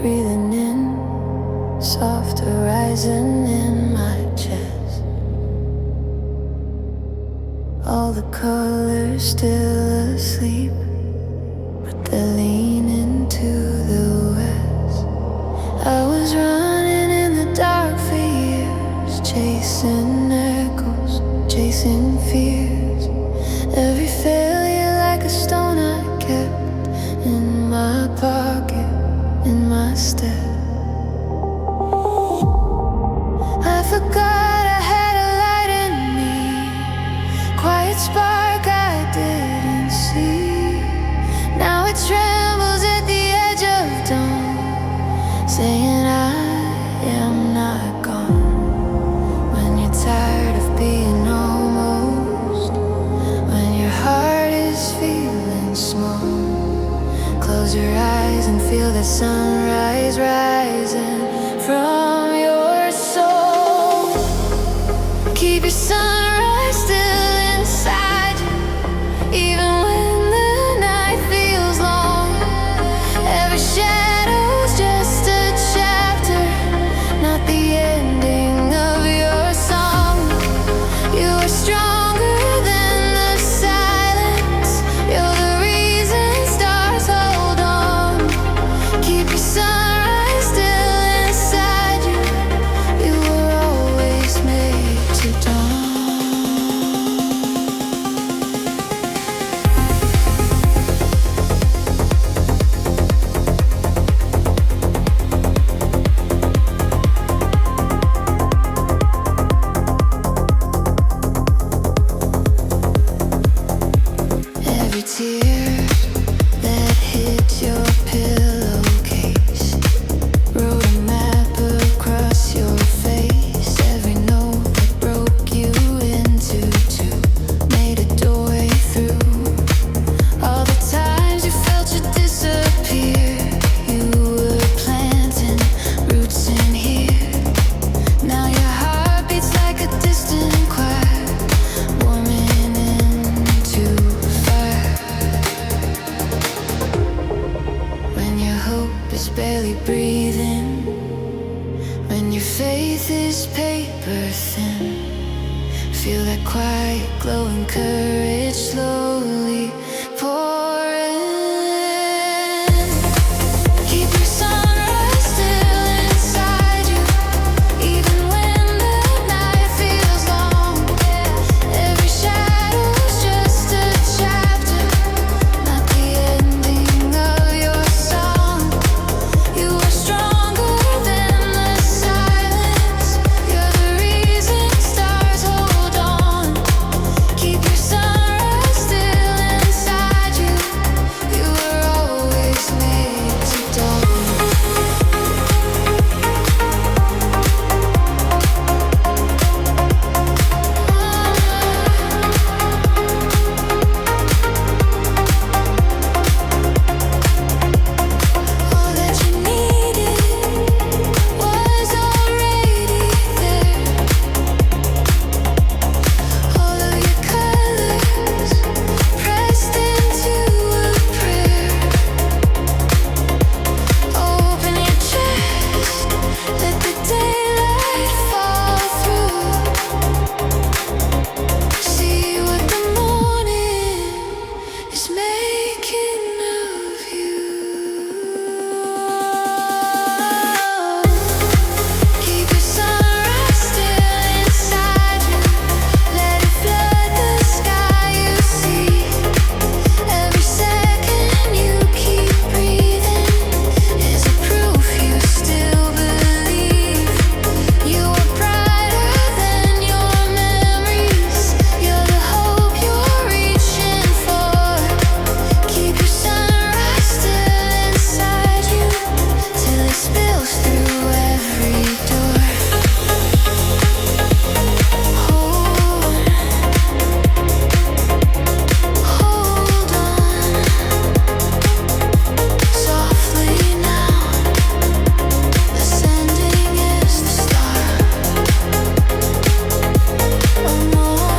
Breathing in, soft horizon in my chest. All the colors still asleep, but they're leaning to the west. I was running in the dark for years, chasing echoes, chasing fears. Every failure like a stone I kept in my pocket, in my step. I forgot I had a light in me, quiet spark I didn't see. Now it trembles at the edge of dawn, saying I am not gone. When you're tired of being almost, when your heart is feeling small, close your eyes and feel the sunrise rising from your soul. Keep your sunrise still inside you, even when the night feels long. Every shadow's just a chapter, not the ending of your song. You are stronger than the silence, you're the reason stars hold on. Keep your sunrise still inside breathing. When your faith is paper thin, feel that quiet glowing courage slowly pour in. Keep your sunrise still inside you, even when the night feels long. Every shadow's just a chapter, not the ending of your song. You are stronger than the silence. You're the reason stars hold on. Keep your sunrise still inside you. You were always made to dawn. All that you needed was already there. All of your colors pressed into a prayer. Open your chest, let the daylight fall through. See what the morning is making of you. Keep your sunrise still inside you. Let it flood the sky you see. Every second you keep breathing is a proof you still believe. You are brighter than your memories. You're the hope you're reaching for. Keep your sunrise still inside you till it spills through every door. Hold on softly now. Ascending is the star. More.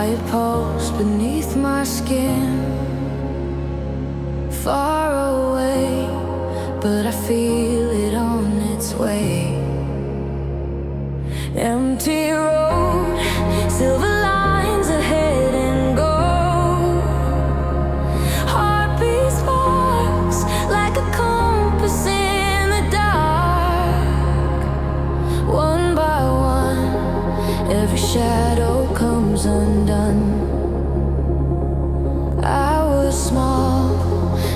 it pulsed beneath my skin. Far away, but I feel it on its way. Empty road, silver lines ahead and go. Heartbeat sparks like a compass in the dark. One by one, every shadow comes undone. I was small,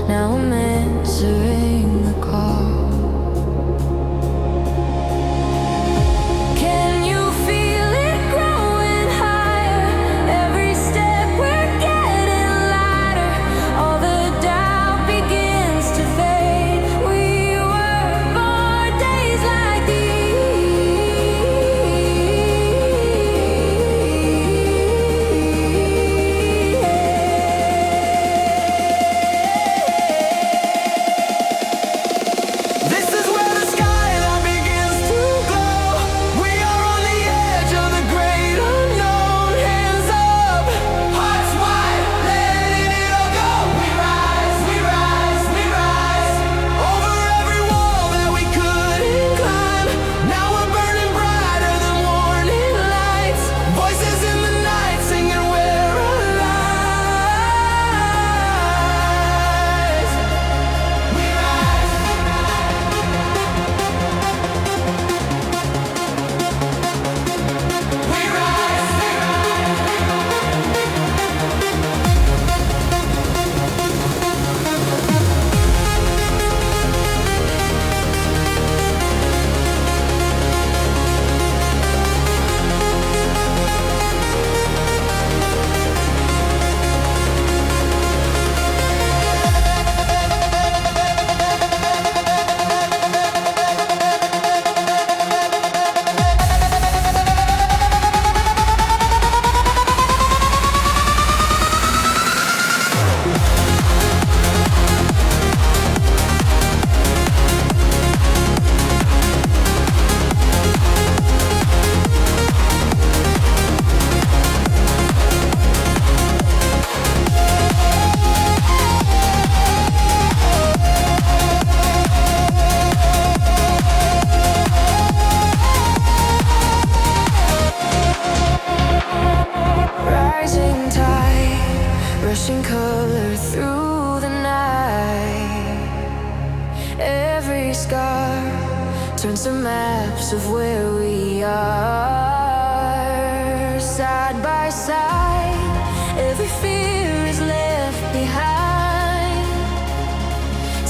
now I'm answering the call. Can you feel it growing higher? Every step we're getting lighter. All the doubt begins to fade. We were born days like This is where the skyline begins to glow. We are on the edge of the great unknown. Hands up, hearts wide, letting it all go. We rise, we rise, we rise. Over every wall that we couldn't climb. Now we're burning brighter than warning lights. Voices in the night singing we're alive. We rise. We rise. Rising tide, rushing color through the night. Every scar turns to maps of where we are. Side by side, every fear is left behind.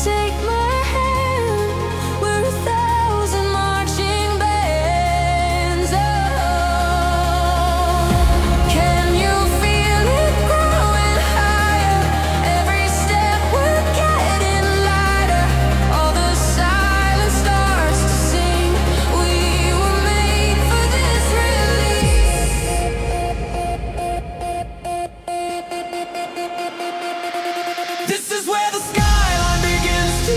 Take my hand, we're 1,000 marching bands. Oh, can you feel it growing higher? Every step we're getting lighter. All the silence starts to sing. We were made for this release. This is where the skyline begins to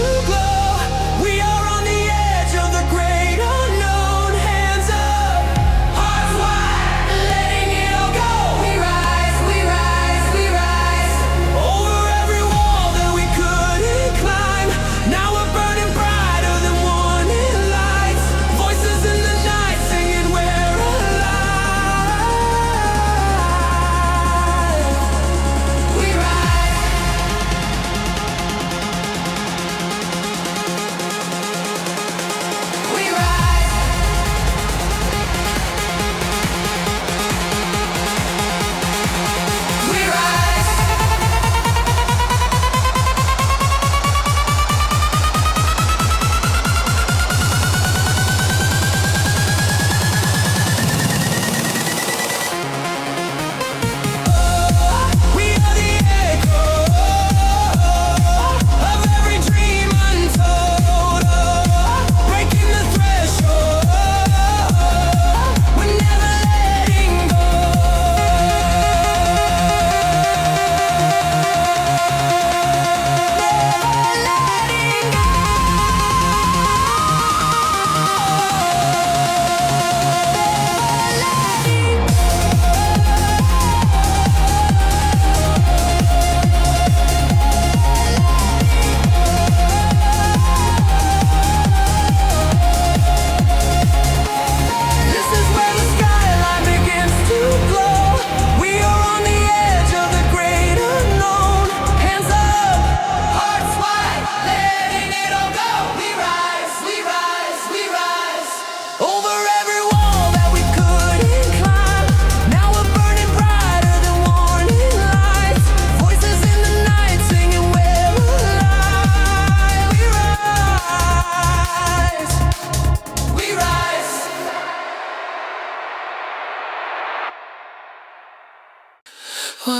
On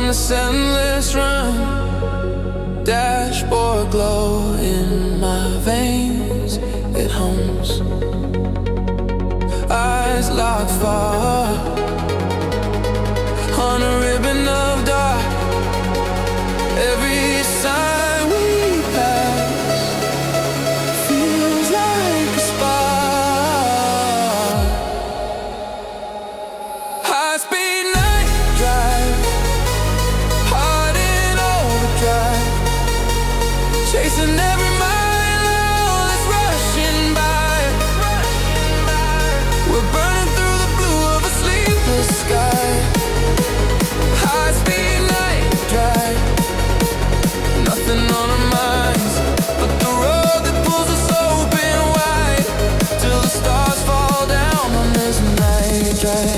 this endless run, dashboard glow in my veins, it hums. Eyes locked far on a ribbon of dark. Every sign we pass feels like a spark. High speed night drive, heart in overdrive, chasing every mile that's rushing by. We're burning through the blue of a sleepless sky. High speed night drive, nothing on our minds but the road that pulls us open wide till the stars fall down on this night drive.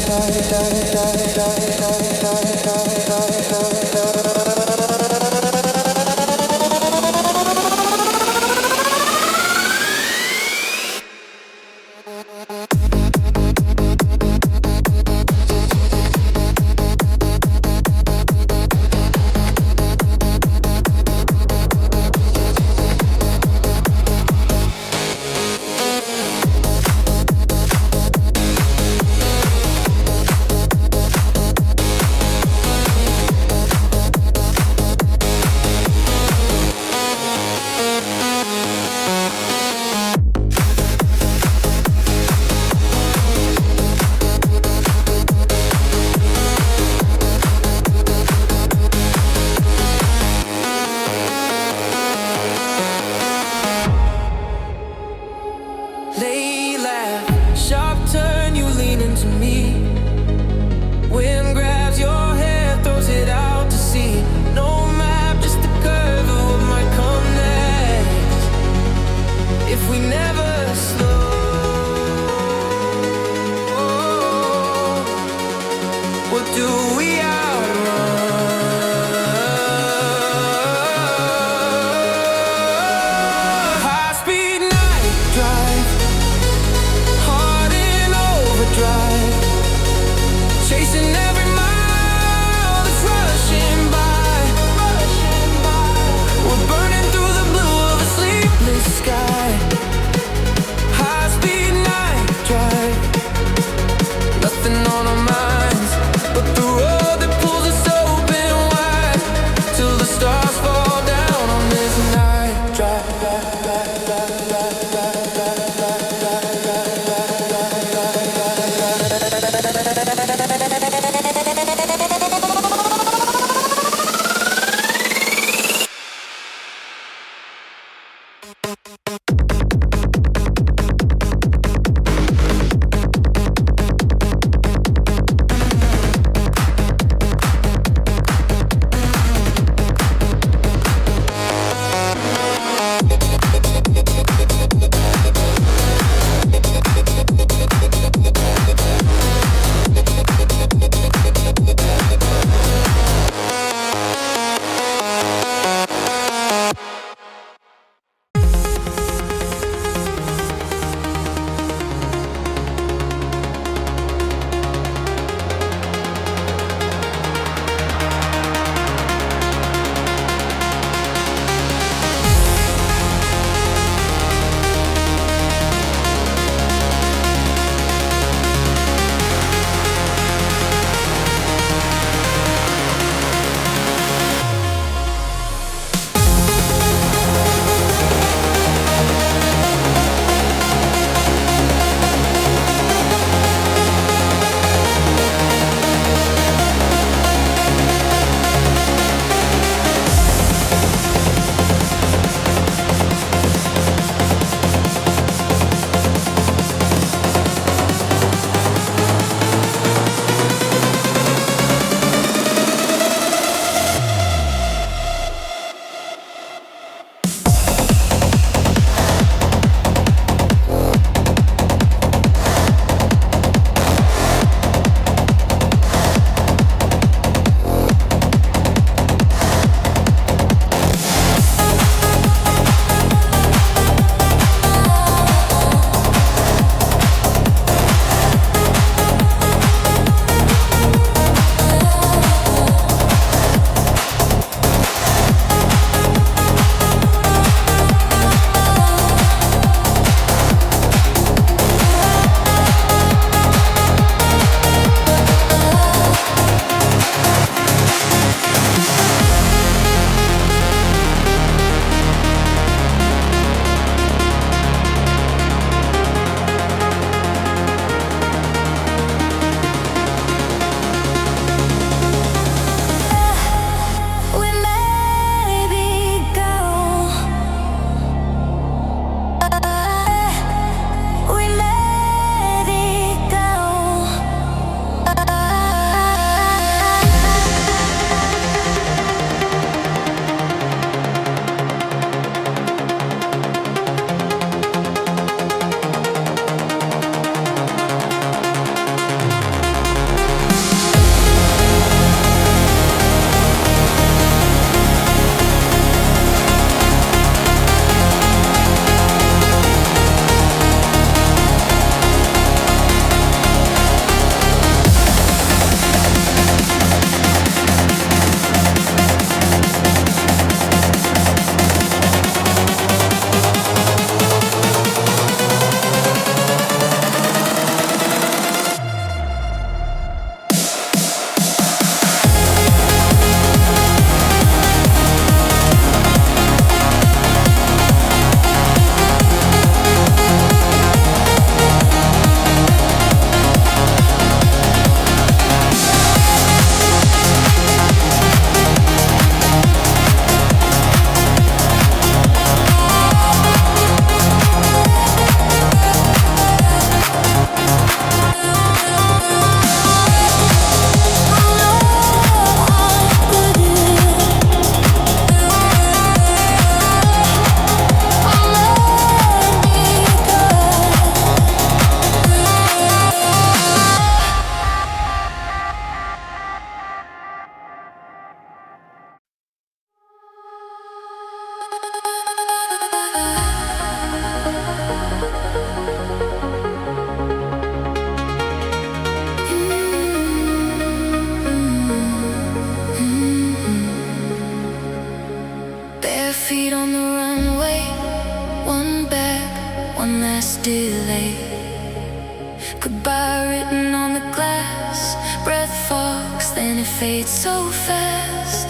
fade so fast.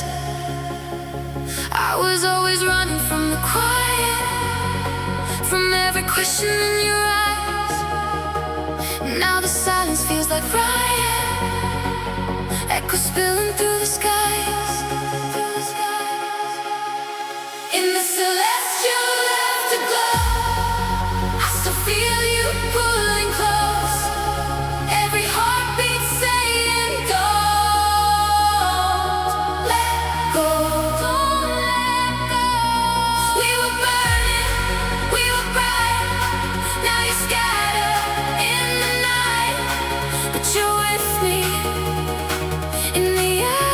I was always running from the quiet, from every question in your eyes. Now the silence feels like riot, echoes spilling through the skies. In the celestial afterglow, I still feel you pulling close. Every heartbeat saying don't let go, don't let go. We were burning, we were bright. Now you're scattered in the night, but you're with me in the air.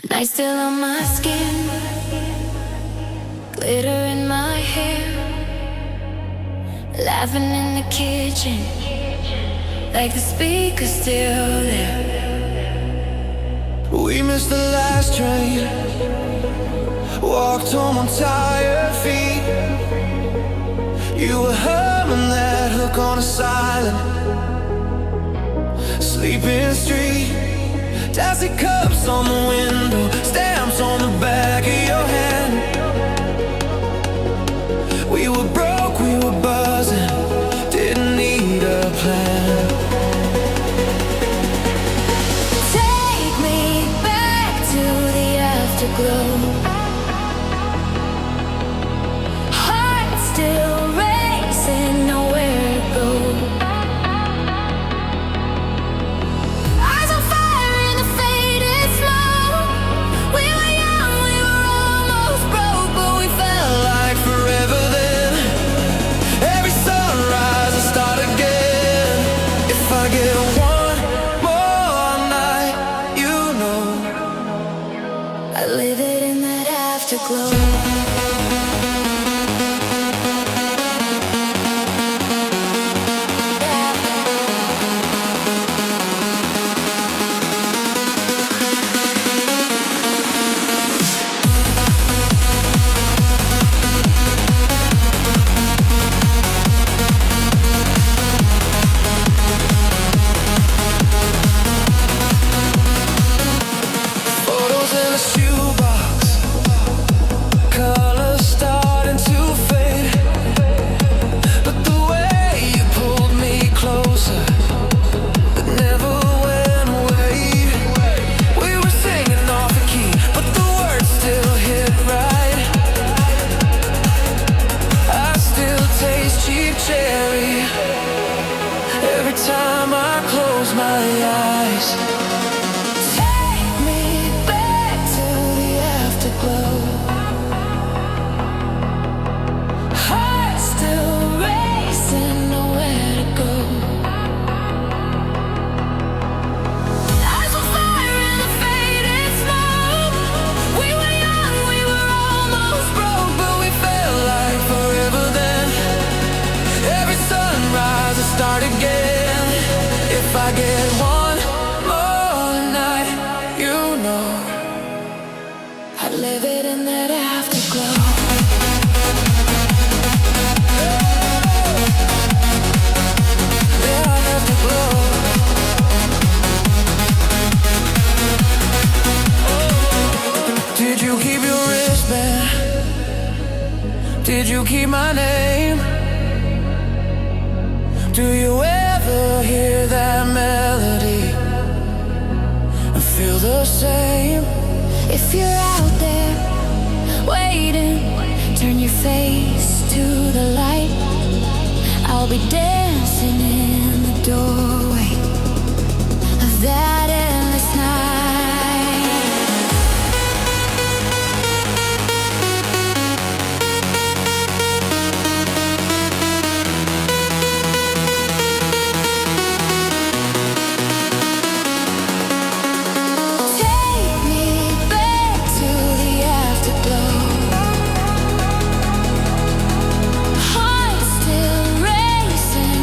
Night still on my skin, glitter in my hair, laughing in the kitchen, like the speaker's still there. We missed the last train, walked home on tired feet. You were humming that hook on a silent sleeping street. Dusty cups on the window, stamps on the back of your hand. We were broke, we were buzzing, didn't need a plan. Take me back to the afterglow. Heart still racing, nowhere to go. Eyes on fire in the faded smoke. We were young, we were almost broke, but we felt Like forever then, every sunrise I start again. If I get one more night, you know I live it in that afterglow. photos in a shoebox, colors starting to fade. But the way you pulled me closer, it never went away. We were singing off the key, but the words still hit right. I still taste cheap cherry every time I close my eyes. Take me back to the afterglow. Heart still racing, nowhere to go. Eyes on fire in the faded smoke. We were young, we were almost broke, but we Felt like forever then, every sunrise I start again. If I get one more night, you know I live it in that afterglow. yeah, I have to glow. Did you keep your wristband? Did you keep my name? Do you ever hear that melody and feel the same? If you're out there waiting, turn your face to the light. I'll be dancing in the doorway of that endless night. Take me back to the afterglow. Heart still racing,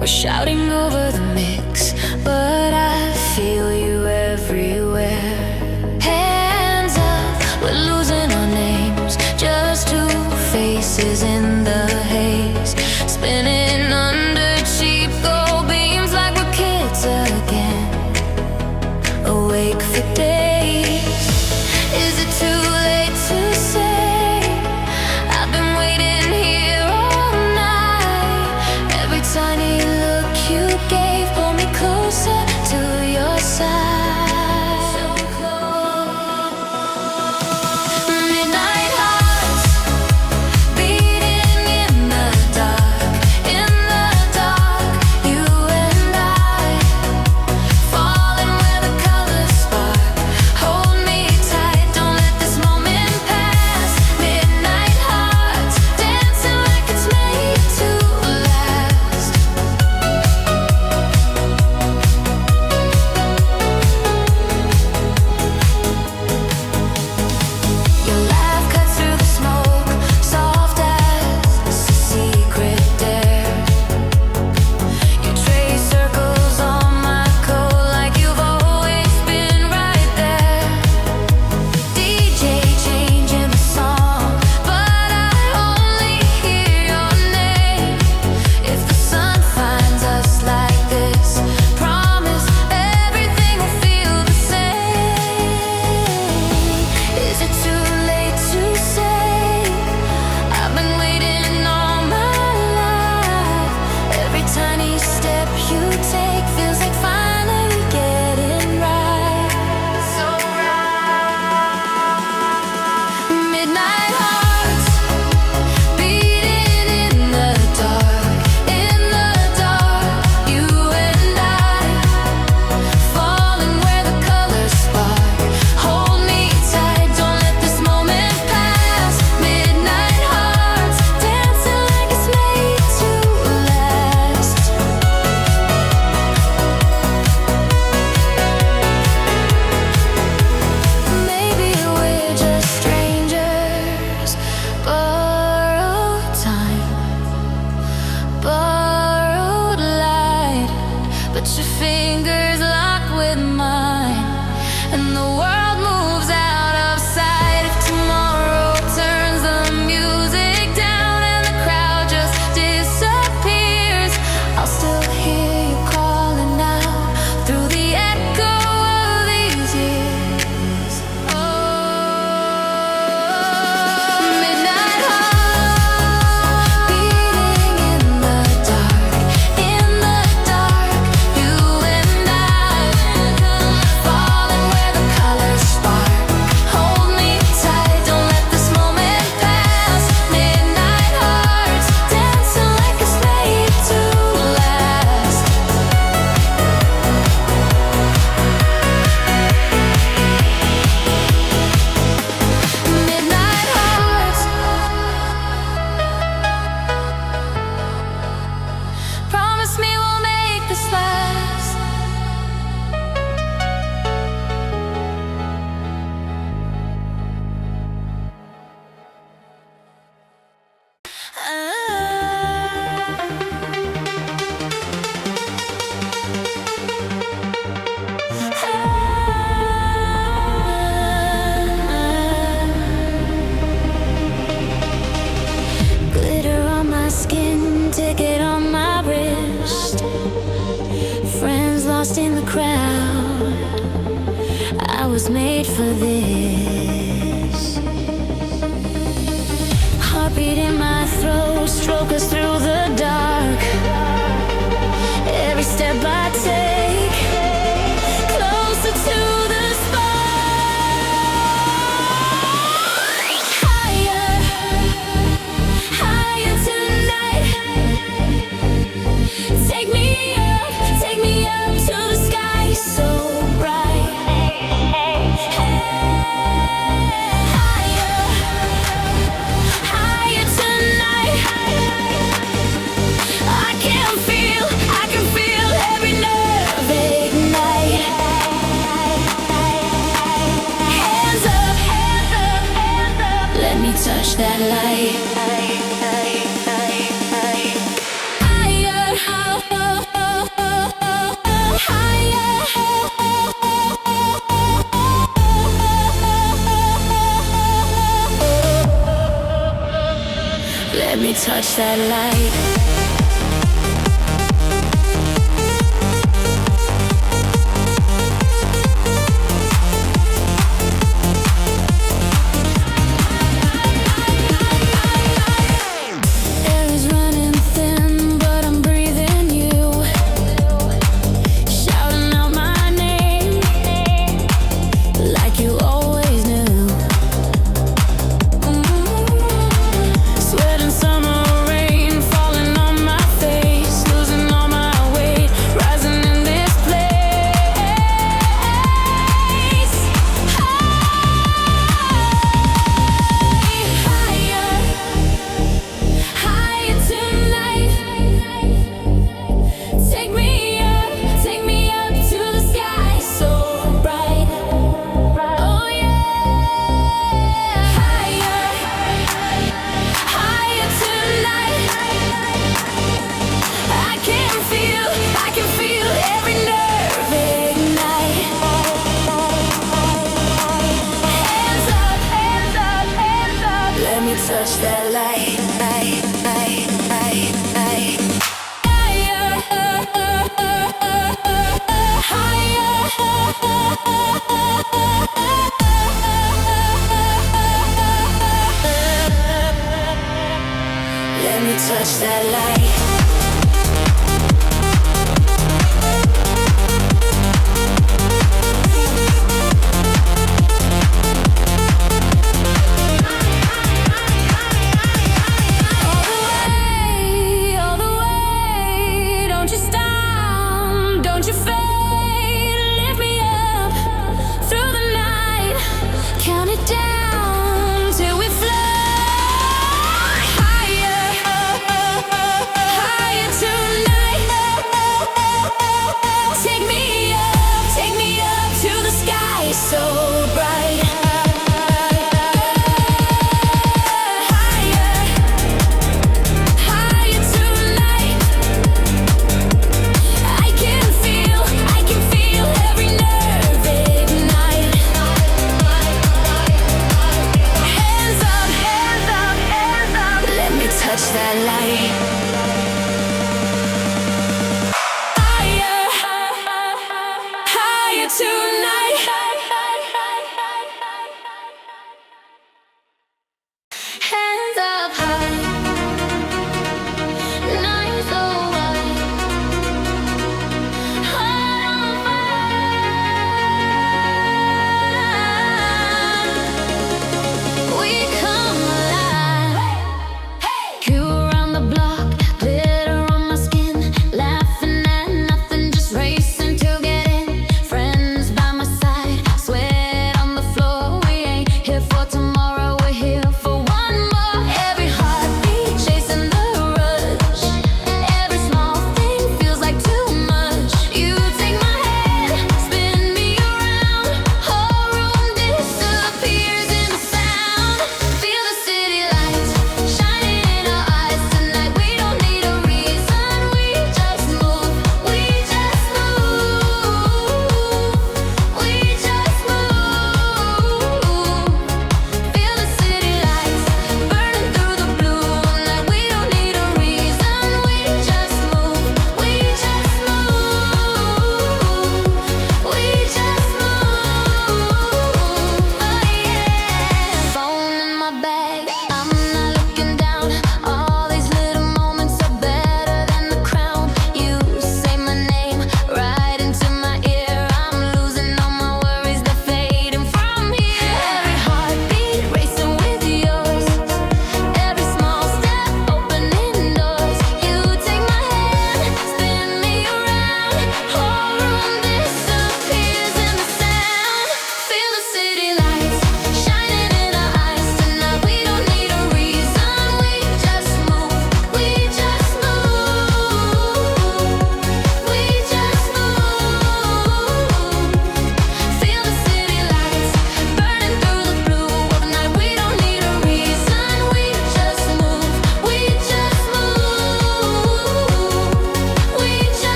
We're shouting over the mix, but I feel you everywhere. Hands up, we're losing our names, just two faces in the haze, spinning under cheap gold beams like we're kids again, awake for days. Is it too late to say I've been waiting here all night? Every tiny look you gave pulled me closer to your side. So close. Midnight hearts beating in the dark, you and I, falling where the colors spark. Hold me tight, don't let this moment pass. Midnight hearts dancing like it's made to last. Your laugh cuts through the smoke, soft as a secret dare. You trace circles on my coat like you've always been right there. DJ changing the song, but I only hear your name. If the sun finds us like this, promise everything will feel the same. Is it too late to say I've been waiting all my life? Every tiny step you take feels like finally getting right. So right. Midnight hearts beating in the dark, you and I, falling where the colors spark. Hold me tight, don't let this moment pass. Midnight hearts dancing like it's made to last. Maybe we're just strangers, borrowed time, borrowed light, but your fingers lock with mine, and the world moves out of sight. If tomorrow turns the music down and the crowd just disappears, I'll still hear you calling out through the echo of these years. Oh, midnight hearts beating in the dark, you and I, falling where the colors spark. Hold me tight, don't let this moment pass. Midnight hearts dancing like it's made to last. Midnight hearts, promise me we'll make this last. Glitter on my skin, ticket on my wrist. Friends lost in the crowd. I was made for this. Heartbeat in my throat, stroke us through the dark. Every step I take, closer to the spark. Higher, higher tonight. Take me up to the sky so bright. Higher, higher tonight. I can feel every nerve ignite. Hands up, let me touch that light. Higher, Let me touch that light. You around the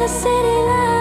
the city lights.